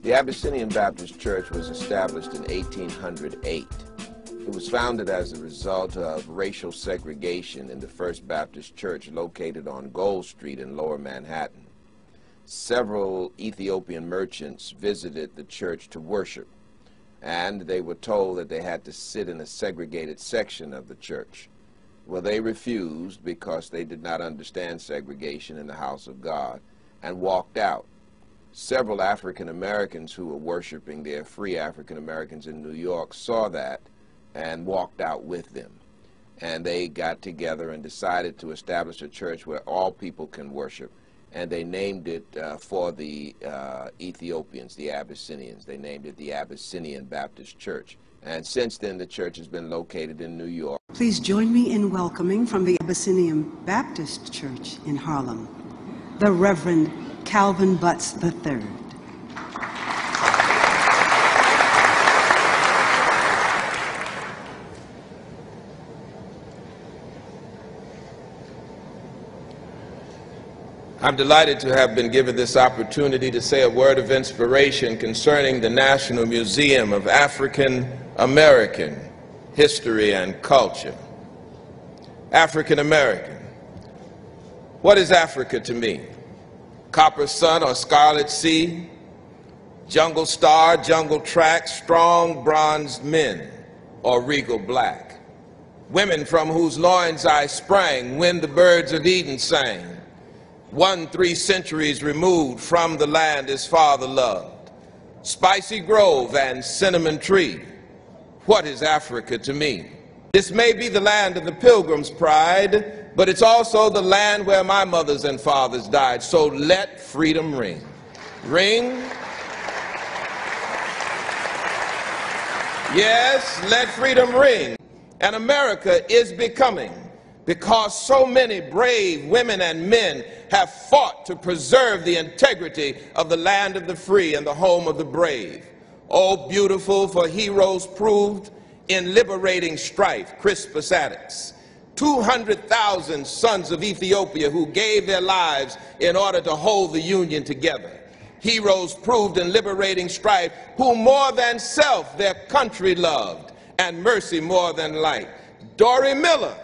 The Abyssinian Baptist Church was established in 1808. It was founded as a result of racial segregation in the First Baptist Church located on Gold Street in Lower Manhattan. Several Ethiopian merchants visited the church to worship, and they were told that they had to sit in a segregated section of the church. Well, they refused because they did not understand segregation in the house of God and walked out. Several African Americans who were worshiping there, free African Americans in New York, saw that and walked out with them. And they got together and decided to establish a church where all people can worship. And they named it for the Ethiopians, the Abyssinians. They named it the Abyssinian Baptist Church. And since then, the church has been located in New York. Please join me in welcoming from the Abyssinian Baptist Church in Harlem, the Reverend Calvin Butts III. I'm delighted to have been given this opportunity to say a word of inspiration concerning the National Museum of African American History and Culture. African American. What is Africa to me? Copper sun or scarlet sea? Jungle star, jungle track, strong bronzed men or regal black? Women from whose loins I sprang when the birds of Eden sang. 3 centuries removed from the land his father loved. Spicy grove and cinnamon tree. What is Africa to me? This may be the land of the pilgrim's pride, but it's also the land where my mothers and fathers died. So let freedom ring. Ring. Yes, let freedom ring. And America is becoming, because so many brave women and men have fought to preserve the integrity of the land of the free and the home of the brave. Oh, beautiful, for heroes proved in liberating strife, Crispus Attucks. 200,000 sons of Ethiopia who gave their lives in order to hold the Union together. Heroes proved in liberating strife, who more than self their country loved, and mercy more than light. Dory Miller,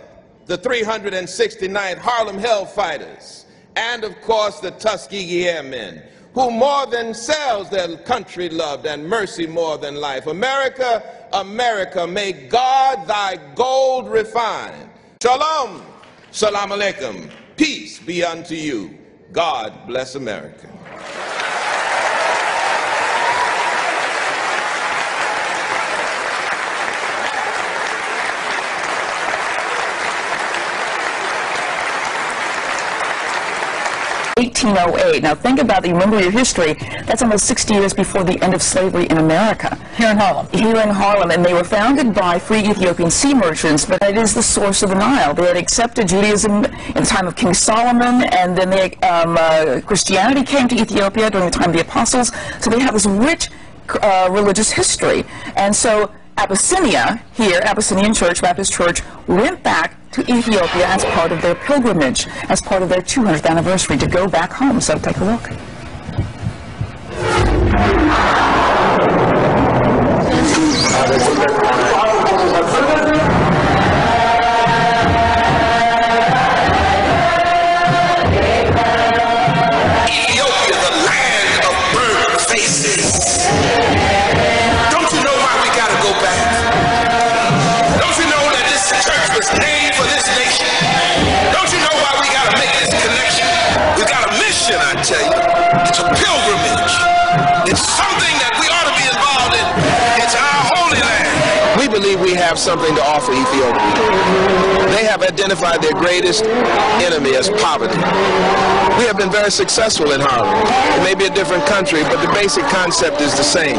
the 369th Harlem Hellfighters, and of course the Tuskegee Airmen, who more than selves their country loved, and mercy more than life. America, America, may God thy gold refine. Shalom, salam alaikum, peace be unto you. God bless America. 1808. Now think about that. You remember your history. That's almost 60 years before the end of slavery in America. Here in Harlem. Here in Harlem. And they were founded by free Ethiopian sea merchants, but it is the source of the Nile. They had accepted Judaism in the time of King Solomon, and then Christianity came to Ethiopia during the time of the Apostles. So they have this rich religious history. And so Abyssinia, here, Abyssinian Church, Baptist Church, went back to Ethiopia as part of their pilgrimage, as part of their 200th anniversary, to go back home. So take a look. Ethiopia, the land of burned faces. Don't you know why we gotta go back? Don't you know that this church was named for this nation? Don't you know why we gotta make this connection? We got a mission, I tell you. It's a pilgrimage. It's something that we ought to be involved in. It's our holy land. We believe we have something to offer Ethiopia. They have identified their greatest enemy as poverty. We have been very successful in Harlem. It may be a different country, but the basic concept is the same.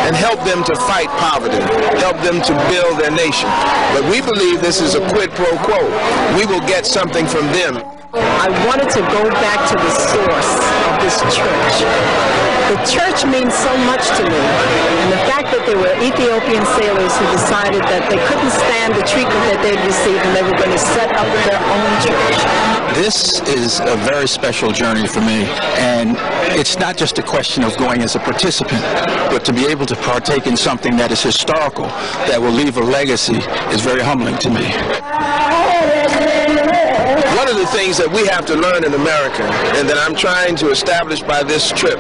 And help them to fight poverty, help them to build their nation. But we believe this is a quid pro quo. We will get something from them. I wanted to go back to the source of this church. The church means so much to me, and the fact that there were Ethiopian sailors who decided that they couldn't stand the treatment that they'd received and they were going to set up their own church. This is a very special journey for me, and it's not just a question of going as a participant, but to be able to partake in something that is historical, that will leave a legacy, is very humbling to me. One of the things that we have to learn in America, and that I'm trying to establish by this trip,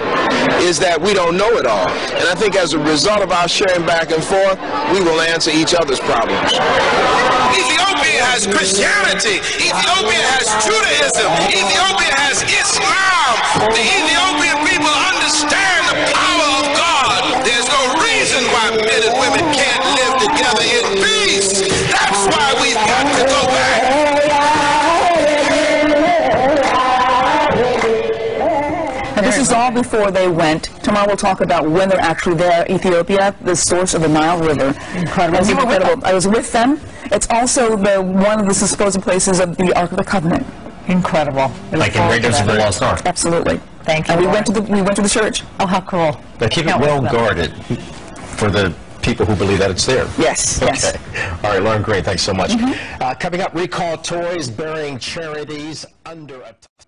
is that we don't know it all. And I think as a result of our sharing back and forth, we will answer each other's problems. Ethiopia has Christianity. Ethiopia has Judaism. Ethiopia has Islam. The Ethiopian people understand the power of God. There's no reason why men and women can't live together in peace. That's why we've got to go back. And this is all before they went. Tomorrow we'll talk about when they're actually there. Ethiopia, the source of the Nile River. Incredible. I was with them. It's also one of the supposed places of the Ark of the Covenant. Incredible. Like in Raiders of the Lost Ark. Absolutely. Thank you. And we went to the church. Oh, how cool. They keep it well guarded for the people who believe that it's there. Yes, yes. Okay. All right, Lauren, great. Thanks so much. Coming up, recall toys bearing charities under attack.